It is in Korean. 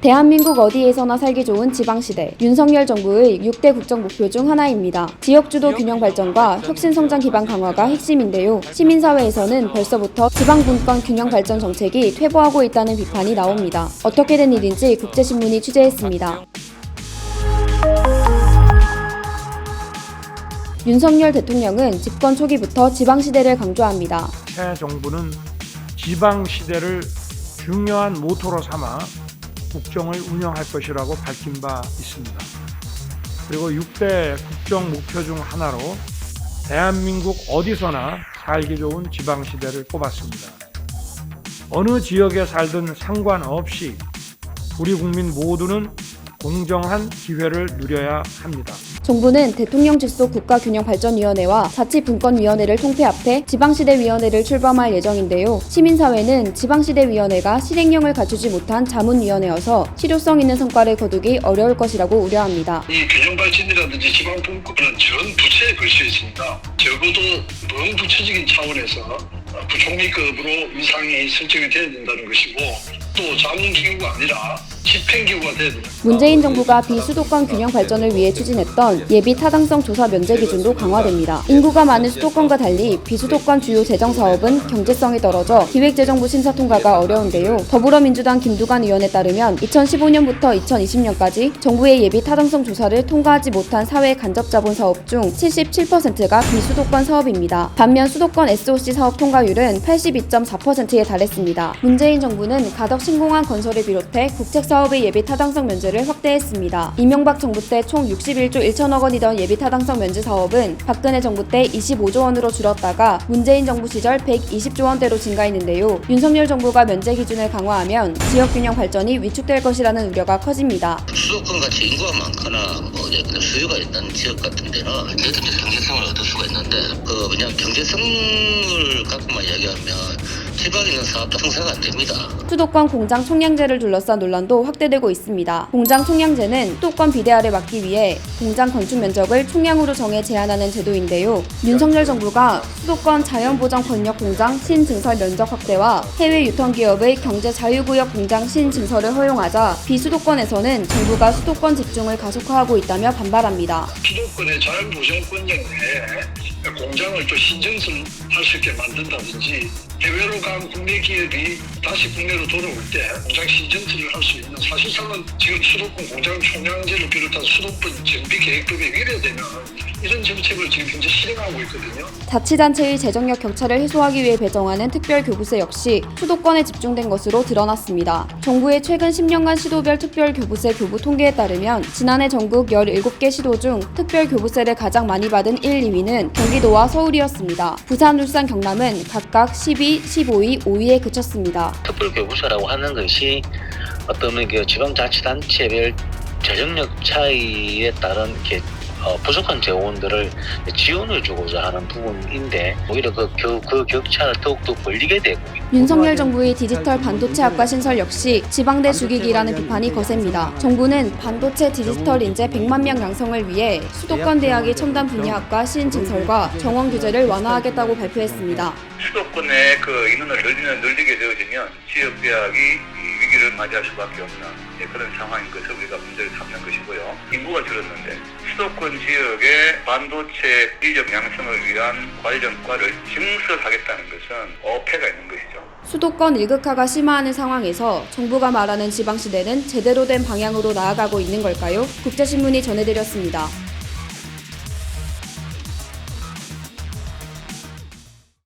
대한민국 어디에서나 살기 좋은 지방시대, 윤석열 정부의 6대 국정 목표 중 하나입니다. 지역주도 균형 발전과 혁신성장 기반 강화가 핵심인데요. 시민사회에서는 벌써부터 지방분권 균형 발전 정책이 퇴보하고 있다는 비판이 나옵니다. 어떻게 된 일인지 국제신문이 취재했습니다. 윤석열 대통령은 집권 초기부터 지방시대를 강조합니다. 새 정부는 지방시대를 중요한 모토로 삼아 국정을 운영할 것이라고 밝힌 바 있습니다. 그리고 6대 국정 목표 중 하나로 대한민국 어디서나 살기 좋은 지방시대를 꼽았습니다. 어느 지역에 살든 상관없이 우리 국민 모두는 공정한 기회를 누려야 합니다. 정부는 대통령 직속 국가균형발전위원회와 자치분권위원회를 통폐합해 지방시대위원회를 출범할 예정인데요. 시민사회는 지방시대위원회가 실행력을 갖추지 못한 자문위원회여서 실효성 있는 성과를 거두기 어려울 것이라고 우려합니다. 이 균형발전이라든지 지방분권은 전 부처에 걸쳐 있습니다. 적어도 범부처적인 차원에서 부총리급으로 위상이 설정이 돼야 된다는 것이고, 또 자문기구가 아니라 집행기구가 돼야 된다. 문재인 정부가 비수도권 균형 발전을 위해 추진했던 예비 타당성 조사 면제 기준도 강화됩니다. 인구가 많은 수도권과 달리 비수도권 주요 재정 사업은 경제성이 떨어져 기획재정부 심사 통과가 어려운데요. 더불어민주당 김두관 의원에 따르면 2015년부터 2020년까지 정부의 예비 타당성 조사를 통과하지 못한 사회 간접자본 사업 중 77%가 비수도권 사업입니다. 반면 수도권 SOC 사업 통과율은 82.4%에 달했습니다. 문재인 정부는 가덕 신공항 건설을 비롯해 국책사업의 예비 타당성 면제를 확대했습니다. 이명박 정부 때 총 61조 1천억 원이던 예비 타당성 면제 사업은 박근혜 정부 때 25조 원으로 줄었다가 문재인 정부 시절 120조 원대로 증가했는데요. 윤석열 정부가 면제 기준을 강화하면 지역균형 발전이 위축될 것이라는 우려가 커집니다. 수도권 같이 인구가 많거나 수요가 있는 지역 같은 데는 언제든지 경제성을 얻을 수가 있는데 그냥 경제성을 갖고만 이야기하면 지방에 있는 사업도 성사가 안 됩니다. 수도권 공장 총량제를 둘러싼 논란도 확대되고 있습니다. 공장 총량제는 수도권 비대화를 막기 위해 공장 건축 면적을 총량으로 정해 제한하는 제도인데요. 윤석열 정부가 수도권 자연보전 권역 공장 신증설 면적 확대와 해외 유통기업의 경제 자유구역 공장 신증설을 허용하자 비수도권에서는 정부가 수도권 집중을 가속화하고 있다며 반발합니다. 수도권의 자연보전권역 내에 공장을 또 신증설할 수 있게 만든다든지, 해외로 간 국내 기업이 다시 국내로 돌아올 때 공장 신증설을 할 수 있는, 사실상은 지금 수도권 공장 총량제를 비롯한 수도권 정비 계획법에 위배되는 이런 정책을 지금 현재 실행하고 있거든요. 자치단체의 재정력 격차를 해소하기 위해 배정하는 특별교부세 역시 수도권에 집중된 것으로 드러났습니다. 정부의 최근 10년간 시도별 특별교부세 교부 통계에 따르면 지난해 전국 17개 시도 중 특별교부세를 가장 많이 받은 1, 2위는 경기도와 서울이었습니다. 부산, 울산, 경남은 각각 12, 15위, 5위에 그쳤습니다. 특별교부세라고 하는 것이 어떤 지방자치단체별 재정력 차이에 따른 부족한 재원들을 지원을 주고자 하는 부분인데 오히려 그 격차를 더욱더 벌리게 되고 윤석열 정부의 디지털 반도체 학과 신설 역시 지방대 죽이기라는 비판이 거셉니다. 정부는 반도체 디지털 인재 100만 명 양성을 위해 수도권 대학의 첨단 분야학과 신증설과 정원 규제를 완화하겠다고 발표했습니다. 수도권의 인원을 늘리게 되어지면 지역 대학이 위기를 맞이할 수밖에 없는 그런 상황인 것을 우리가 문제를 삼는 것이고요. 인구가 줄었는데 수도권 지역의 반도체 인력 양성을 위한 관련과를 증설하겠다는 것은 어폐가 있는 것이죠. 수도권 일극화가 심화하는 상황에서 정부가 말하는 지방시대는 제대로 된 방향으로 나아가고 있는 걸까요? 국제신문이 전해드렸습니다.